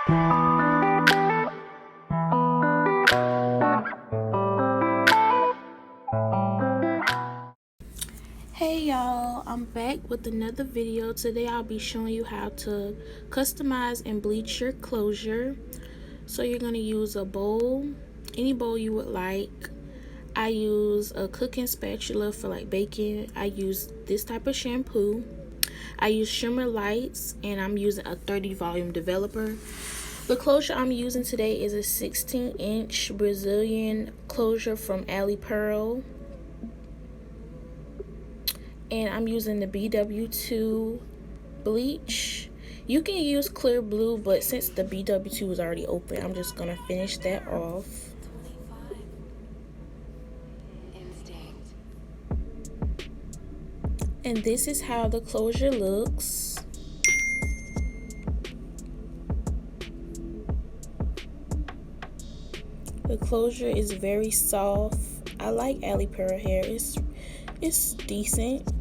Hey y'all, I'm back with another video. Today I'll be showing you how to customize and bleach your closure. So you're going to use a bowl, any bowl you would like. I use a cooking spatula for like baking. I use this type of shampoo. I use shimmer lights, and I'm using a 30 volume developer. The closure I'm using today is a 16-inch Brazilian closure from Ali Pearl. And I'm using the BW2 bleach. You can use clear blue, but since the BW2 is already open, I'm just gonna finish that off. And this is how the closure looks. The closure is very soft. I like Ali Pearl hair. It's decent.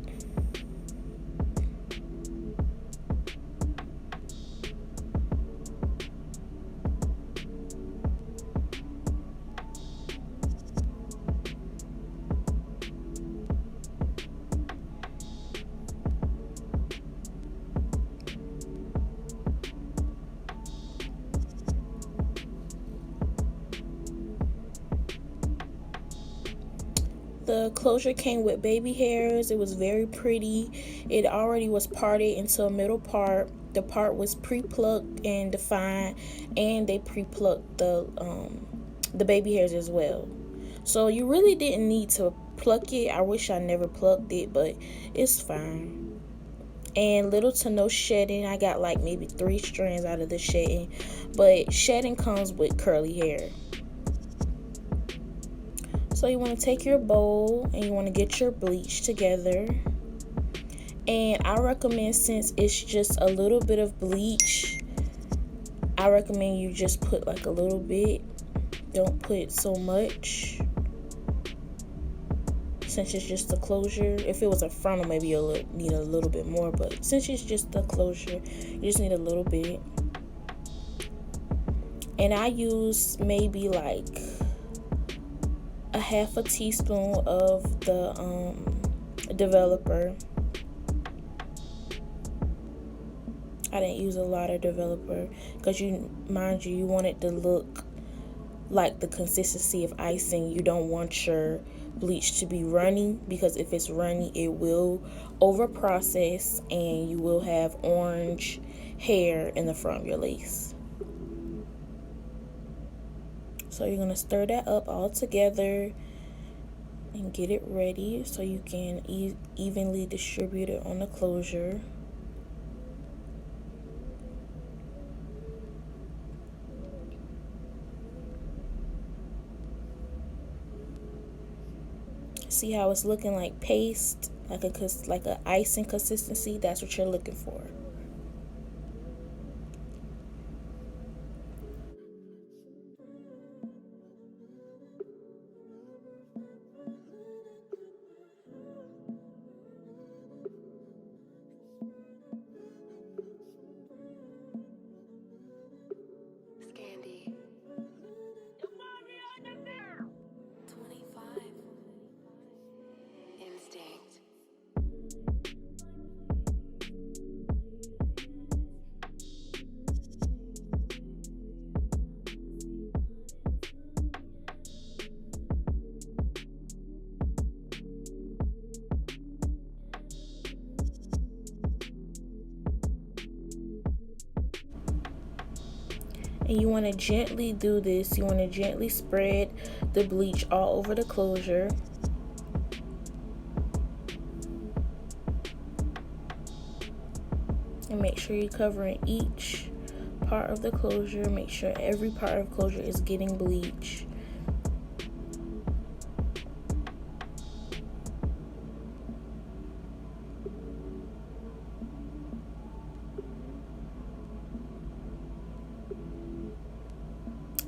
The closure came with baby hairs. It was very pretty. It already was parted into a middle part. The part was pre-plucked and defined, and they pre-plucked the baby hairs as well. So you really didn't need to pluck it. I wish I never plucked it, but it's fine. And little to no shedding. I got like maybe 3 strands out of the shedding, but shedding comes with curly hair. So you want to take your bowl and you want to get your bleach together. And I recommend, since it's just a little bit of bleach, I recommend you just put like a little bit. Don't put so much, since it's just the closure. If it was a frontal, maybe you'll need a little bit more, but since it's just the closure, you just need a little bit. And I use maybe like a half a teaspoon of the developer. I didn't use a lot of developer because you want it to look like the consistency of icing. You don't want your bleach to be runny, because if it's runny, it will over process and you will have orange hair in the front of your lace. So you're going to stir that up all together and get it ready so you can evenly distribute it on the closure. See how it's looking like paste, like a icing consistency? That's what you're looking for. And you want to gently do this. You want to gently spread the bleach all over the closure. And make sure you're covering each part of the closure. Make sure every part of the closure is getting bleach.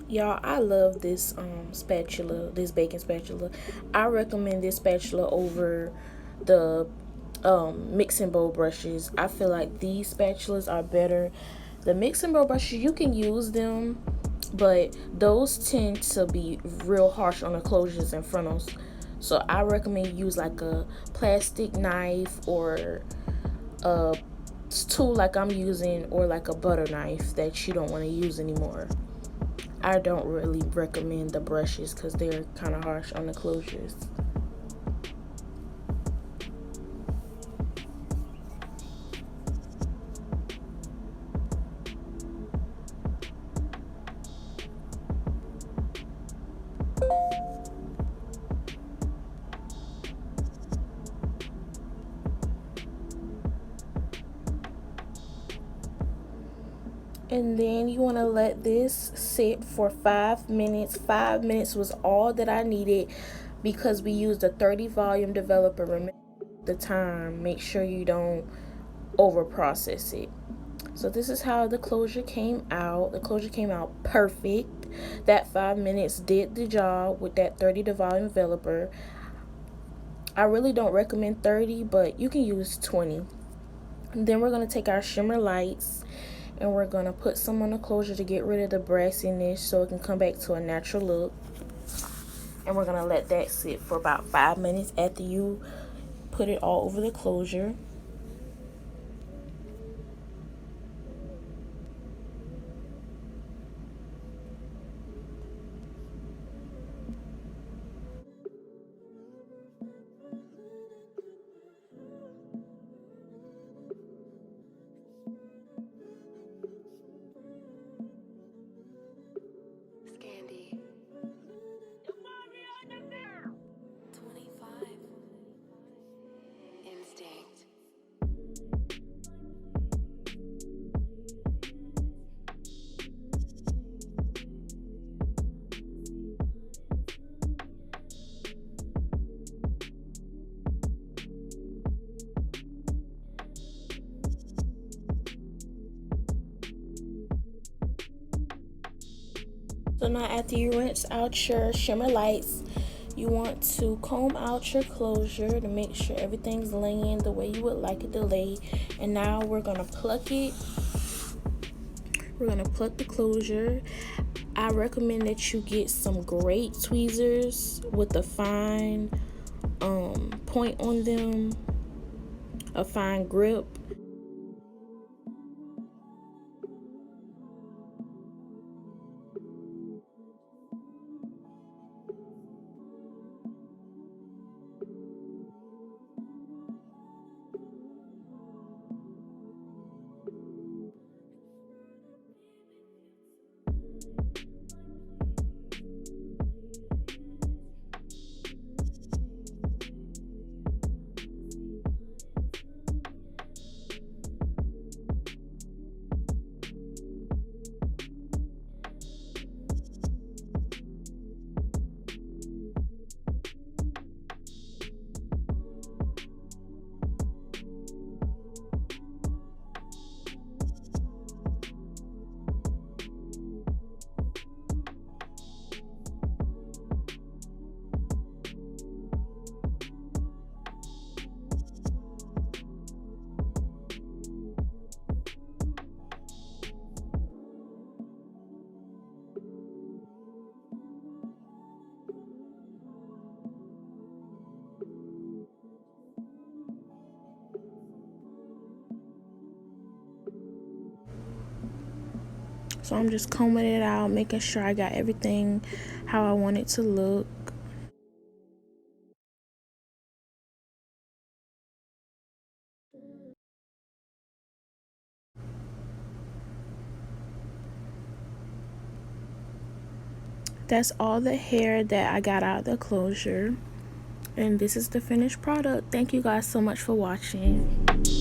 Y'all, I love this spatula, this baking spatula. I recommend this spatula over the mixing bowl brushes. I feel like these spatulas are better The mix and blow brushes, you can use them, but those tend to be real harsh on the closures and frontals. So I recommend you use like a plastic knife or a tool like I'm using, or like a butter knife that you don't want to use anymore. I don't really recommend the brushes because they're kind of harsh on the closures. And then you want to let this sit for 5 minutes. 5 minutes was all that I needed because we used a 30 volume developer. Remember the time, make sure you don't over process it. So this is how the closure came out. The closure came out perfect. That 5 minutes did the job with that 30 volume developer. I really don't recommend 30, but you can use 20. And then we're going to take our shimmer lights and we're going to put some on the closure to get rid of the brassiness so it can come back to a natural look. And we're going to let that sit for about 5 minutes after you put it all over the closure. So now after you rinse out your shimmer lights, you want to comb out your closure to make sure everything's laying the way you would like it to lay. And now we're going to pluck it. We're going to pluck the closure. I recommend that you get some great tweezers with a fine point on them, a fine grip. So I'm just combing it out, making sure I got everything how I want it to look. That's all the hair that I got out of the closure. And this is the finished product. Thank you guys so much for watching.